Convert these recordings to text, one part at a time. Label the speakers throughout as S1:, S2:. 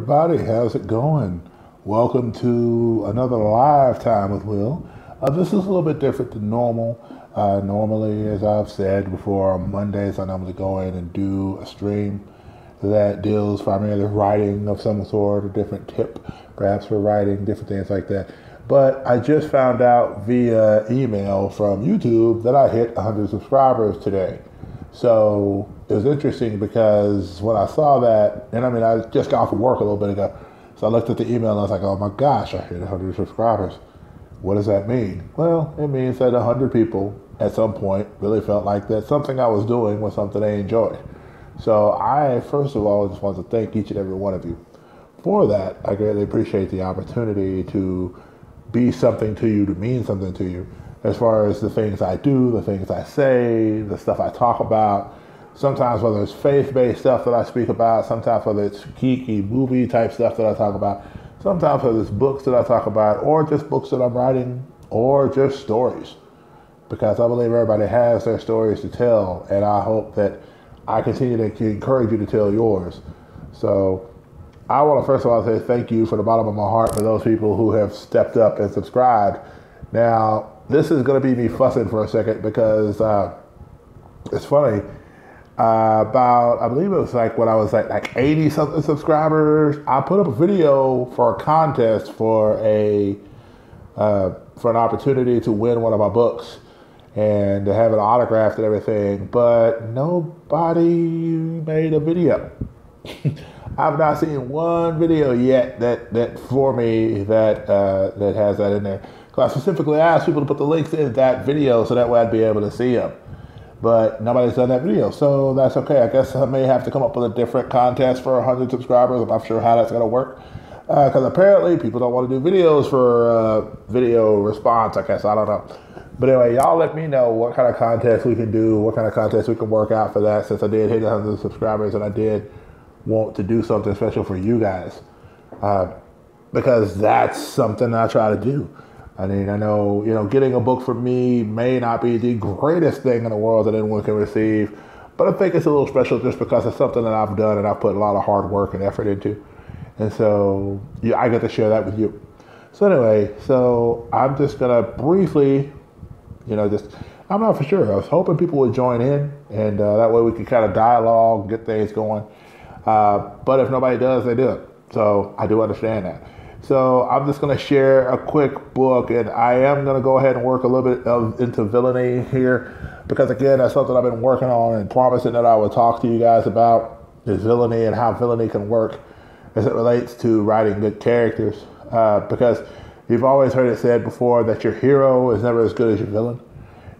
S1: everybody, how's it going? Welcome to another live time with Will. This is a little bit different than normal. Normally, as I've said before, on Mondays I normally go in and do a stream that deals primarily with writing of some sort, a different tip, perhaps for writing, different things like that. But I just found out via email from YouTube that I hit 100 subscribers today. So it was interesting because when I saw that, and I just got off of work a little bit ago, so I looked at the email and I was like, oh my gosh, I hit 100 subscribers. What does that mean? Well, it means that 100 people at some point really felt like that something I was doing was something they enjoyed. So I, first of all, just want to thank each and every one of you for that. I greatly appreciate the opportunity to be something to you, to mean something to you, as far as the things I do, the things I say, the stuff I talk about. Sometimes whether it's faith-based stuff that I speak about, sometimes whether it's geeky movie type stuff that I talk about, sometimes whether it's books that I talk about, or just books that I'm writing, or just stories. Because I believe everybody has their stories to tell, and I hope that I continue to encourage you to tell yours. So I want to first of all say thank you from the bottom of my heart for those people who have stepped up and subscribed. Now, this is going to be me fussing for a second because it's funny. I believe it was like when I was like 80 something subscribers, I put up a video for a contest for an opportunity to win one of my books and to have it autographed and everything, but nobody made a video. I've not seen one video yet that for me that has that in there. I specifically asked people to put the links in that video so that way I'd be able to see them. But nobody's done that video, so that's okay. I guess I may have to come up with a different contest for 100 subscribers. I'm not sure how that's going to work. Because apparently people don't want to do videos for video response, I guess. I don't know. But anyway, y'all let me know what kind of contest we can do, what kind of contest we can work out for that, since I did hit 100 subscribers and I did want to do something special for you guys. Because that's something I try to do. I mean, I know, getting a book from me may not be the greatest thing in the world that anyone can receive, but I think it's a little special just because it's something that I've done and I've put a lot of hard work and effort into. And so I get to share that with you. So anyway, I'm just going to briefly, I'm not for sure. I was hoping people would join in and that way we could kind of dialogue, get things going. But if nobody does, they do it. So I do understand that. So I'm just going to share a quick book, and I am going to go ahead and work a little bit into villainy here, because again, that's something I've been working on and promising that I would talk to you guys about, is villainy and how villainy can work as it relates to writing good characters. Because you've always heard it said before that your hero is never as good as your villain.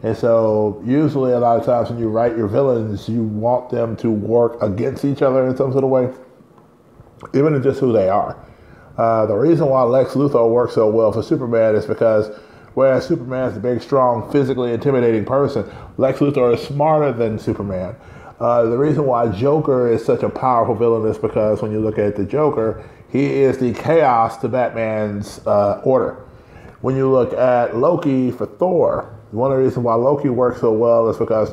S1: And so usually a lot of times when you write your villains, you want them to work against each other in some sort of way, even in just who they are. The reason why Lex Luthor works so well for Superman is because whereas Superman is a big, strong, physically intimidating person, Lex Luthor is smarter than Superman. The reason why Joker is such a powerful villain is because when you look at the Joker, he is the chaos to Batman's order. When you look at Loki for Thor, one of the reasons why Loki works so well is because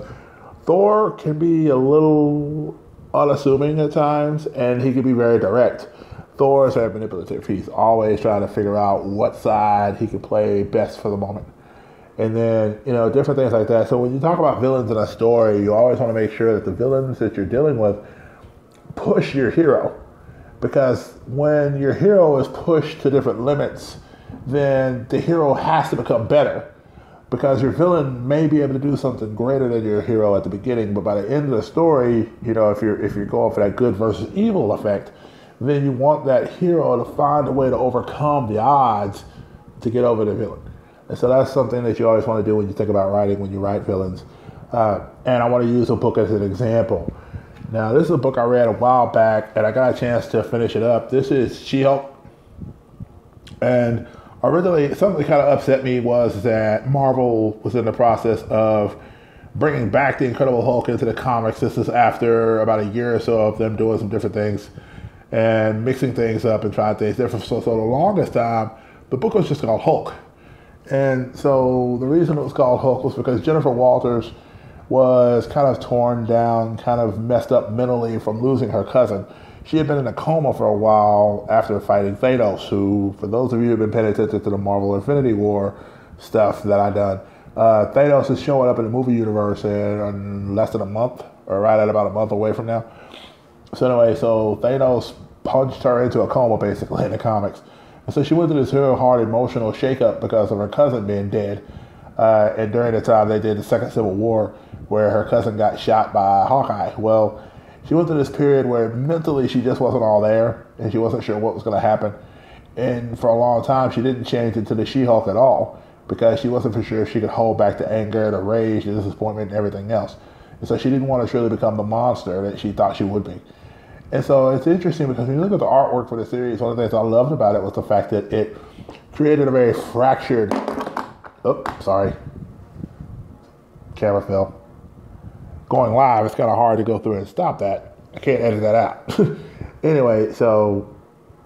S1: Thor can be a little unassuming at times, and he can be very direct. Thor is very manipulative. He's always trying to figure out what side he can play best for the moment. And then, different things like that. So when you talk about villains in a story, you always want to make sure that the villains that you're dealing with push your hero. Because when your hero is pushed to different limits, then the hero has to become better. Because your villain may be able to do something greater than your hero at the beginning, but by the end of the story, if you're going for that good versus evil effect, then you want that hero to find a way to overcome the odds to get over the villain. And so that's something that you always want to do when you think about writing, when you write villains. And I want to use a book as an example. Now, this is a book I read a while back, and I got a chance to finish it up. This is She-Hulk. And originally, something that kind of upset me was that Marvel was in the process of bringing back the Incredible Hulk into the comics. This is after about a year or so of them doing some different things and mixing things up and trying things different. So the longest time, the book was just called Hulk. And so the reason it was called Hulk was because Jennifer Walters was kind of torn down, kind of messed up mentally from losing her cousin. she had been in a coma for a while after fighting Thanos, who, for those of you who have been paying attention to the Marvel Infinity War stuff that I've done, Thanos is showing up in the movie universe in less than a month, or right at about a month away from now. So anyway, so Thanos punched her into a coma, basically, in the comics. And so she went through this real hard emotional shakeup because of her cousin being dead. And during the time they did the Second Civil War, where her cousin got shot by Hawkeye. Well, she went through this period where mentally she just wasn't all there, and she wasn't sure what was going to happen. And for a long time, she didn't change into the She-Hulk at all, because she wasn't for sure if she could hold back the anger, the rage, the disappointment, and everything else. And so she didn't want to truly become the monster that she thought she would be. And so it's interesting because when you look at the artwork for the series, one of the things I loved about it was the fact that it created a very fractured, camera fell. Going live, it's kind of hard to go through and stop that. I can't edit that out. Anyway, so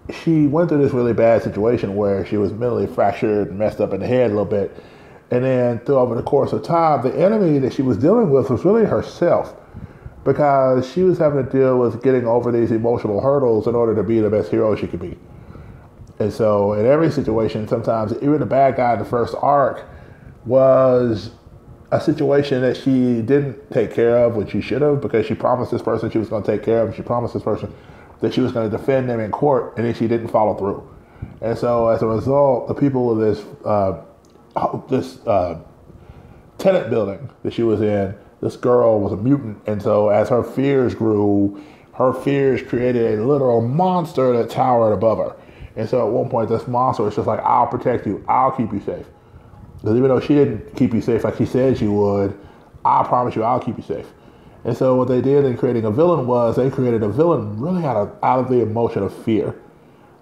S1: she went through this really bad situation where she was mentally fractured and messed up in the head a little bit. And then through over the course of time, the enemy that she was dealing with was really herself, because she was having to deal with getting over these emotional hurdles in order to be the best hero she could be. And so in every situation, sometimes even the bad guy in the first arc was a situation that she didn't take care of when she should have, because she promised this person she was going to take care of. She promised this person that she was going to defend them in court, and then she didn't follow through. And so as a result, the people of this tenant building that she was in, this girl was a mutant. And so as her fears grew, her fears created a literal monster that towered above her. And so at one point, this monster was just like, I'll protect you. I'll keep you safe. Because even though she didn't keep you safe like she said she would, I promise you I'll keep you safe. And so what they did in creating a villain was they created a villain really out of the emotion of fear.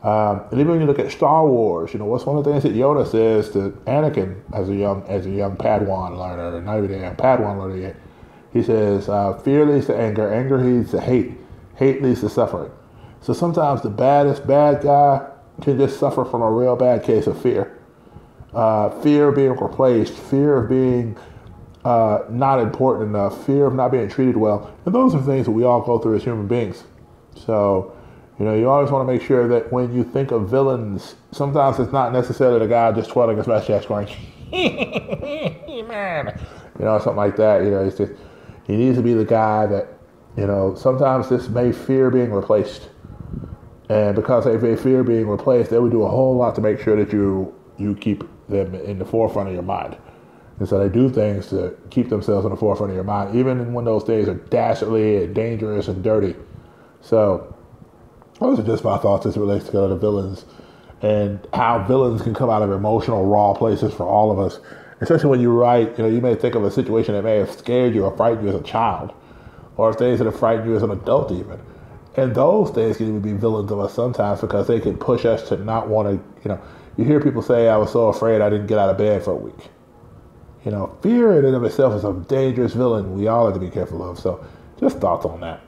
S1: And even when you look at Star Wars, what's one of the things that Yoda says to Anakin as a young Padawan learner, not even a young Padawan learner yet. He says, fear leads to anger, anger leads to hate, hate leads to suffering. So sometimes the baddest bad guy can just suffer from a real bad case of fear. Fear of being replaced, fear of being not important enough, fear of not being treated well. And those are things that we all go through as human beings. So, you always want to make sure that when you think of villains, sometimes it's not necessarily the guy just twirling his mustache going, man, something like that. It's just, he needs to be the guy that, sometimes this may fear being replaced. And because they may fear being replaced, they would do a whole lot to make sure that you keep them in the forefront of your mind. And so they do things to keep themselves in the forefront of your mind, even when those things are dastardly and dangerous and dirty. So those are just my thoughts as it relates to the villains and how villains can come out of emotional, raw places for all of us. Especially when you write, you may think of a situation that may have scared you or frightened you as a child, or things that have frightened you as an adult even. And those things can even be villains of us sometimes because they can push us to not want to, you hear people say, I was so afraid I didn't get out of bed for a week. Fear in and of itself is a dangerous villain we all have to be careful of. So just thoughts on that.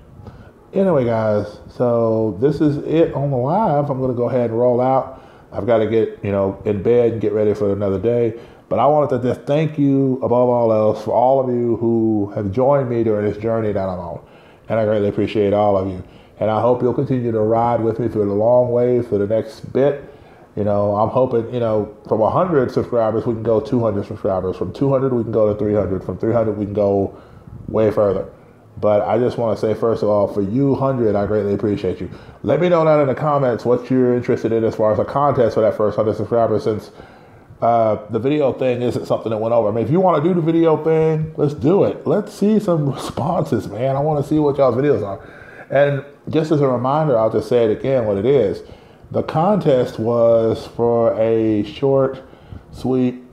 S1: Anyway, guys, so this is it on the live. I'm going to go ahead and roll out. I've got to get, in bed and get ready for another day. But I wanted to just thank you above all else for all of you who have joined me during this journey that I'm on. And I greatly appreciate all of you. And I hope you'll continue to ride with me through the long way for the next bit. I'm hoping, from 100 subscribers, we can go 200 subscribers. From 200, we can go to 300. From 300, we can go way further. But I just want to say, first of all, for you 100, I greatly appreciate you. Let me know down in the comments what you're interested in as far as a contest for that first 100 subscribers, since the video thing isn't something that went over. I mean, if you want to do the video thing, let's do it. Let's see some responses, man. I want to see what y'all's videos are. And just as a reminder, I'll just say it again what it is. The contest was for a short, sweet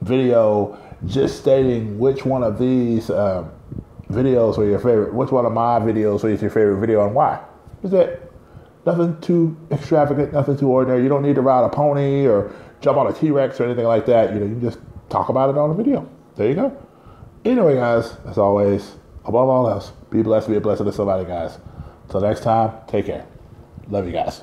S1: video just stating which one of these videos were your favorite, which one of my videos was your favorite video and why. That's it. Nothing too extravagant, nothing too ordinary. You don't need to ride a pony or jump on a T-Rex or anything like that. You can just talk about it on the video. There you go. Anyway, guys, as always, above all else, be blessed, be a blessing to somebody, guys. Until next time, take care. Love you guys.